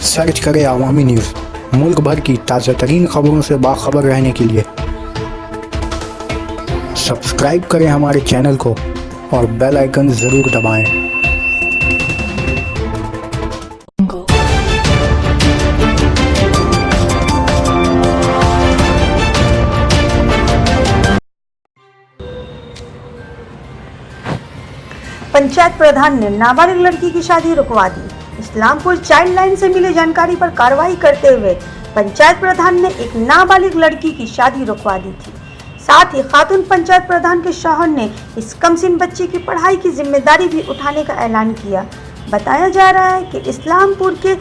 Search करें अवामी news. मुल्क भर की ताज़ा तरीन खबरों से बाखबर रहने के लिए सब्सक्राइब करें हमारे चैनल को और बेल आइकन ज़रूर दबाएं। पंचायत प्रधान ने नाबालिग लड़की की शादी रुकवा दी। इस्लामपुर चाइल्ड लाइन से मिली जानकारी पर कार्रवाई करते हुए पंचायत प्रधान ने एक नाबालिग लड़की की शादी रुकवा दी थी। साथ ही खातून पंचायत प्रधान के शौहर ने इस कमसिन बच्ची की पढ़ाई की जिम्मेदारी भी उठाने का ऐलान किया। बताया जा रहा है कि इस्लामपुर के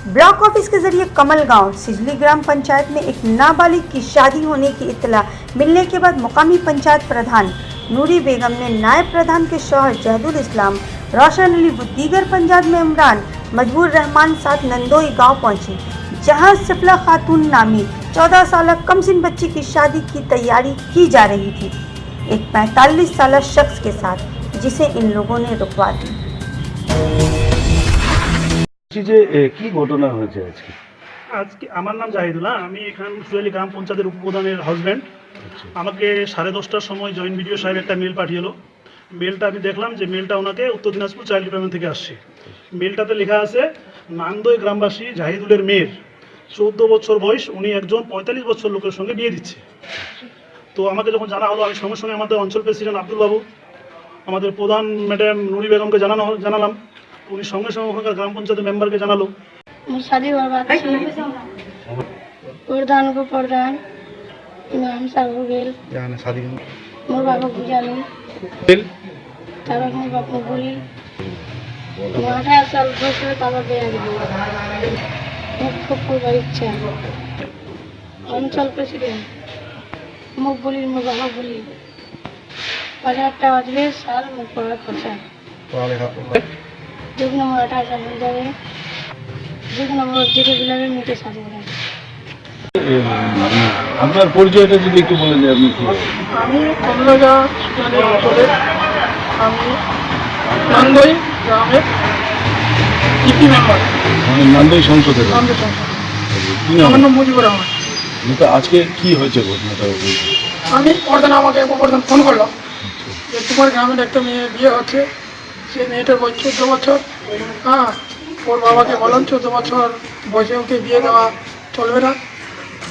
ब्लॉक ऑफिस के जरिए कमल गांव सिजली ग्राम पंचायत में एक नाबालिग की शादी होने की इत्तला मिलने के बाद मुकामी पंचायत प्रधान नूरी बेगम ने नायब प्रधान के शौहर जहदुल इस्लाम, रोशन अली व दीगर पंजाब में इमरान मजबूर रहमान साथ नंदोई गांव पहुंची, जहां सिफला खातून नामी 14 साल कमसिन बच्ची की शादी की तैयारी की जा रही थी एक 45 साल शख्स के साथ, जिसे इन लोगों ने रुकवा दी। কি ঘটনা হয়েছে আজকে? আজকে আমার নাম জাহিদুল্লাহ, আমি এখান সুয়ালি গ্রাম পঞ্চায়েতের উপপ্রধানের হাজব্যান্ড। আমাকে 10:30টার সময় জয়েন্ট বিডিও সাহেব একটা মেল পাঠিয়েলো। মেলটা আমি দেখলাম যে মেলটা ওনাকে উত্তর দিনাজপুর চাইল্ড ডিপার্টমেন্ট থেকে আসছে। মেলটাতে লেখা আছে নান্দই গ্রামবাসী জাহিদুলের মেয়ের 14 বছর বয়স, উনি একজন 45 বছর লোকের সঙ্গে বিয়ে দিচ্ছে। তো আমাকে যখন জানা হলো, আমি সঙ্গে সঙ্গে আমাদের অঞ্চল প্রেসিডেন্ট আব্দুল বাবু, আমাদের প্রধান ম্যাডাম নুরি বেগমকে জানালাম। উনি সঙ্গে সঙ্গে ওখানকার গ্রাম পঞ্চায়েতের মেম্বারকে জানালো। शादी बर्बाद प्रधान को प्रधान इमाम साहब हो गेल मोर बाबा बुझालो तब मोर बापू बोली 18 साल बसे तब बिया दिलो खूब खूब इच्छा अंचल प्रेसिडेंट मुख बोली मोर बाबा बोली 18টা বাজবে সাল মুখ পড়া খরচা যখন আমার 18 সাল হয়ে যাবে আপনার পরিচয়টা যদি একটু বলেন যে আপনি কি? আমি কমলাগা অঞ্চলের আমি নান্দই গ্রামের ইপি মেম্বার, মানে নান্দই সংসদের। নান্দই সংসদ। কি নাম? আমার নাম মুজিবুর রহমান। কিন্তু আজকে কি হয়েছে ঘটনাটা? আমি প্রধান আমাকে উপপ্রধান ফোন করলাম যে তোমার গ্রামের একটা মেয়ে বিয়ে হচ্ছে, সে মেয়েটার বয়স 14 বছর। হ্যাঁ, ওর বাবাকে বললাম 14 বছর বয়সে ওকে বিয়ে দেওয়া চলবে না।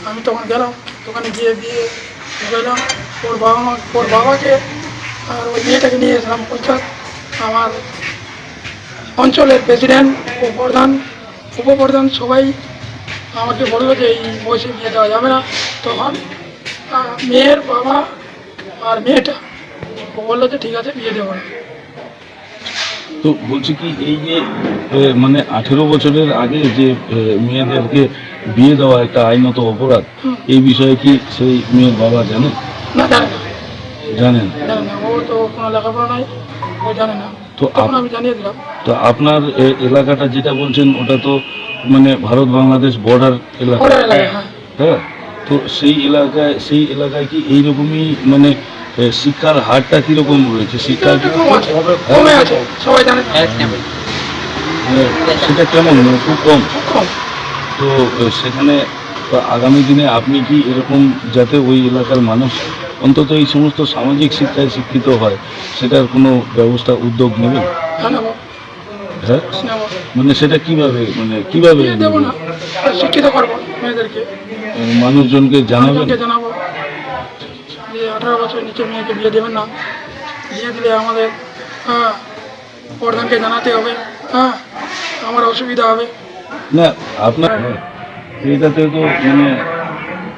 আমি তখন গেলাম, দোকানে গিয়ে বিয়ে গেলাম। ওর বাবাকে আর ওই মেয়েটাকে নিয়ে এসলাম পঞ্চায়েত। আমার অঞ্চলের প্রেসিডেন্ট, উপপ্রধান সবাই আমাকে বললো যে এই বয়সে বিয়ে দেওয়া যাবে না। তখন মেয়ের বাবা আর মেয়েটা বললো যে ঠিক আছে বিয়ে দেবো না। তো বলছি কি, এই যে মানে 18 বছরের আগে যে মেয়েদেরকে বিয়ে দেওয়া একটা আইনত অপরাধ, এই বিষয়ে কি সেই মেয়ের বাবা জানেন? না, জানে না। জানেন না, ও তো কোনো লেখাপড়া নাই, ও জানে না। তো তখন আমি জানিয়ে দিলাম। তো আপনার এলাকাটা যেটা বলছেন ওটা তো মানে ভারত বাংলাদেশ বর্ডার এলাকা, হ্যাঁ। তো সেই এলাকায় কি এইরকমই মানে শিক্ষার হারটা কিরকম রয়েছে? শিক্ষার কমে আছে, সবাই জানে। সেটা কেমন? খুব কম। তো সেখানে আগামী দিনে আপনি কি এরকম যাতে ওই এলাকার মানুষ অন্তত এই সমস্ত সামাজিক শিক্ষায় শিক্ষিত হয়, সেটার কোনো ব্যবস্থা উদ্যোগ নেবেন? হ্যাঁ, মানে সেটা কিভাবে দেবো না, শিক্ষিত করবো মেয়েদেরকে, মানুষজনকে জানাবো যে 18 বছর নিচে মেয়েকে বিয়ে দেবেন না। বিয়ে দিলে আমাদের প্রধানকে জানাতে হবে। হ্যাঁ, আমার অসুবিধা হবে না। আপনার এটাতে তো মানে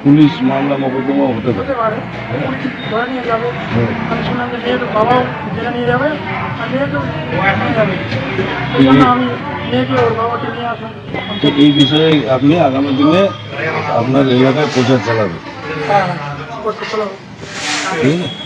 পুলিশ মামলা মোকদ্দমা হতে পারে, ধরে নিয়ে যাবে। আমি শুনলাম যে মেয়ের বাবাও জেলে নিয়ে যাবে আর মেয়েকেও নিয়ে যাবে। এই জন্য আমি মেয়েকে ওর বাবাকে নিয়ে আসলাম। এই বিষয়ে আপনি আগামী দিনে আপনার এলাকায় প্রচার চালাবেন? হ্যাঁ, করতে চলো। ঠিক আছে।